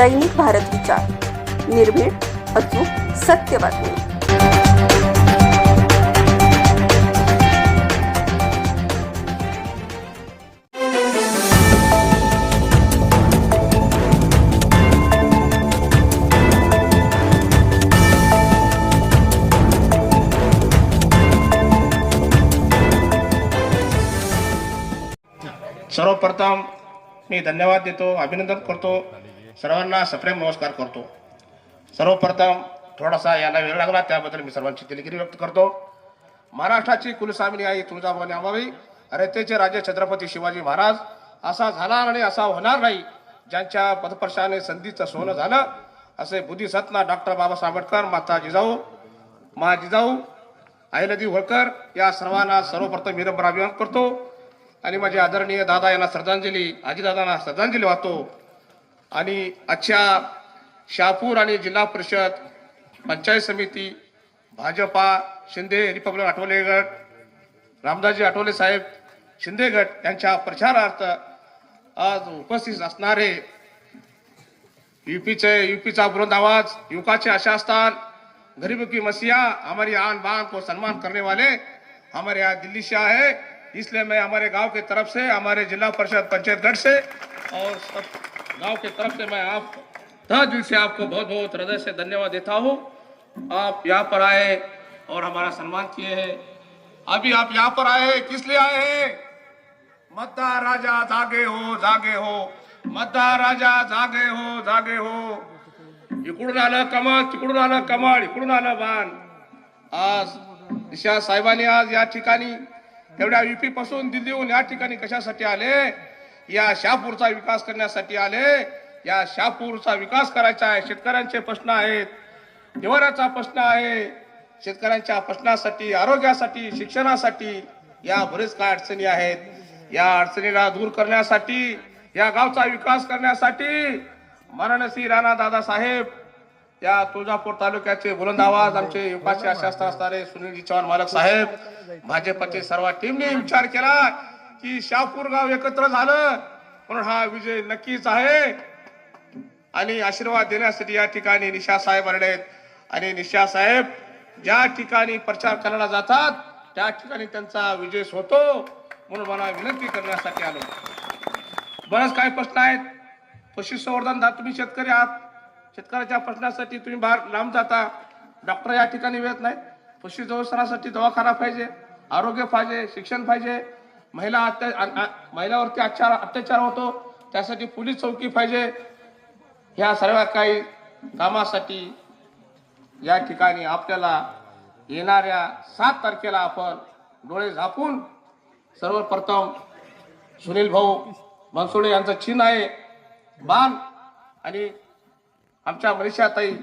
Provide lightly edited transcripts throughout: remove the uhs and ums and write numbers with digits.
दैनिक भारत विचार, निर्भीड, अचूक, सत्य बातमी. सर्वप्रथम मी धन्यवाद देतो, अभिनंदन करतो, सर्वांना सप्रेम नमस्कार करतो. सर्वप्रथम थोडासा याला वेळ लागला त्याबद्दल मी सर्वांची दिलगिरी व्यक्त करतो. महाराष्ट्राची कुलस्वामिनी आई तुळजाभवानी अंबाबाई, रयतेचे राजे छत्रपती शिवाजी महाराज असा झाला आणि असा होणार नाही ज्यांच्या पदस्पर्शाने संधीचं सोनं झालं, असे बुद्धिसत्ता डॉक्टर बाबासाहेब आंबेडकर, माता जिजाऊ अहिल्यादेवी होळकर या सर्वांना सर्वप्रथम विनम्र अभिवादन करतो आणि माझे आदरणीय दादा यांना श्रद्धांजली, आजीदादांना श्रद्धांजली वाहतो. आणि आजच्या शहापूर आणि जिल्हा परिषद पंचायत समिती भाजपा शिंदे रिपब्लिक आठवले गट, रामदासजी आठवले साहेब शिंदे गट यांच्या प्रचारार्थ आज उपस्थित असणारे यूपीचा बुलंद आवाज, युवकाचे आशास्थान, गरीबों की मसीहा, हमारी आन बान को सम्मान करने वाले हमारे यहाँ दिल्ली से आए, इसलिए मैं हमारे गांव की तरफ से, हमारे जिला परिषद पंचायत गढ़ से और सब गांव की तरफ से मैं आप तहे दिल से आपको बहुत बहुत हृदय से धन्यवाद देता हूं. आप यहाँ पर आए और हमारा सम्मान किए हैं. अभी आप यहाँ पर आए किस लिए आए हैं? मतदार राजा जागे हो, मतदार राजा जागे हो. इकडून आलं कमळ, तिकडून आलं कमळ, इकडून आलं बाण. आज निशा साहेबांनी आज या ठिकाणी एवढ्या यूपी पासून दिल्लीहून या ठिकाणी कशासाठी आले? या शहापूरचा विकास करण्यासाठी आले. या शहापूरचा विकास करायचा आहे. शेतकऱ्यांचे प्रश्न आहेत, निवाऱ्याचा प्रश्न आहे. शेतकऱ्यांच्या प्रश्नासाठी, आरोग्यासाठी, शिक्षणासाठी या बरेच काय अडचणी आहेत. या अडचणीला दूर करण्यासाठी, या गावचा विकास करण्यासाठी माननीय श्री राणा दादा साहेब, या तुळजापूर तालुक्याचे बुलंद आवाज, आमचे युवकाचे आशास्त्र असणारे सुनीलजी चव्हाण मालक साहेब, भाजपचे सर्व टीमने विचार केला की शहापूर गाव एकत्र झालं म्हणून हा विजय नक्कीच आहे. आणि आशीर्वाद देण्यासाठी या ठिकाणी निशा साहेब आले आहेत. आणि निशा साहेब ज्या ठिकाणी प्रचार करायला जातात त्या ठिकाणी त्यांचा विजय होतो म्हणून मला विनंती करण्यासाठी आलो. बरेच काय प्रश्न आहेत. पशुसंवर्धन, तुम्ही शेतकरी आहात, शेतकऱ्याच्या प्रश्नासाठी तुम्ही बाहेर लांब जाता, डॉक्टर या ठिकाणी येत नाहीत. पशुसंवर्धनासाठी दवाखाना पाहिजे, आरोग्य पाहिजे, शिक्षण पाहिजे. महिलावरती अत्याचार होतो त्यासाठी पोलीस चौकी पाहिजे. ह्या सर्व काही कामासाठी या ठिकाणी आपल्याला येणाऱ्या 7 तारखेला आपण डोळे झाकून सर्वप्रथम सुनील भाऊ बनसोडे यांचं चिन्ह आहे बाण, आणि आमच्या मनीषाताई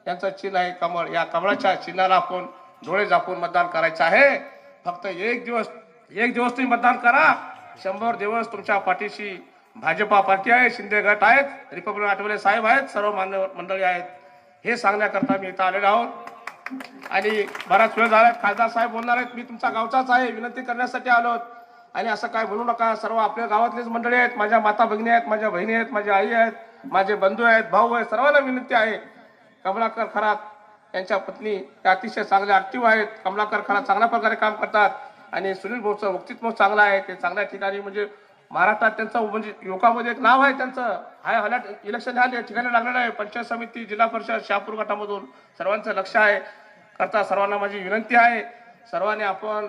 यांचं चिन्ह आहे कमळ. या कमळाच्या चिन्हाला आपण डोळे झाकून मतदान करायचं आहे. फक्त एक दिवस तुम्ही मतदान करा. 100 दिवस तुमच्या पाठीशी भाजपा पार्टी आहे, शिंदे गट आहेत, रिपब्लिक आठवले साहेब आहेत, सर्व मान्य मंडळी आहेत. हे सांगण्याकरता मी इथं आलेलो आहोत. आणि बराच वेळ झाला, खासदार साहेब बोलणार आहेत. मी तुमच्या गावचाच आहे, विनंती करण्यासाठी आलो. आणि असं काय बोलू नका. सर्व आपल्या गावातलेच मंडळी आहेत, माझ्या माता भगिनी आहेत, माझ्या बहिणी आहेत, माझ्या आई आहेत, माझे बंधू आहेत, भाऊ आहेत, सर्वांना विनंती आहे. कमलाकर खरात यांच्या पत्नी त्या अतिशय चांगल्या ऍक्टिव्ह आहेत. कमलाकर खरात चांगल्या प्रकारे काम करतात आणि सुनील भाऊचं व्यक्तित्व चांगलं आहे. ते चांगल्या ठिकाणी म्हणजे महाराष्ट्रात त्यांचं म्हणजे युवकामध्ये एक नाव आहे त्यांचं. हल्यात इलेक्शन या ठिकाणी लागलेलं आहे. पंचायत समिती, जिल्हा परिषद, शहापूर गटामधून सर्वांचं लक्ष आहे करता. सर्वांना माझी विनंती आहे, सर्वांनी आपण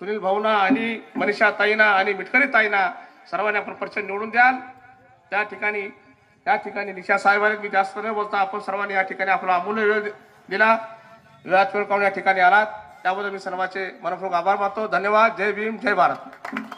सुनील भाऊंना आणि मनीषा ताईंना आणि मिटकरी ताईंना सर्वांनी आपण परिचय निवडून द्याल. त्या ठिकाणी निशा साहेब आहेत. मी जास्त न बोलता आपण सर्वांनी या ठिकाणी आपला अमूल्य वेळ दिला, वेळात वेळ काढून या ठिकाणी आलात त्याबद्दल मी सर्वांचे मनपूर्वक आभार मानतो. धन्यवाद. जय भीम, जय भारत.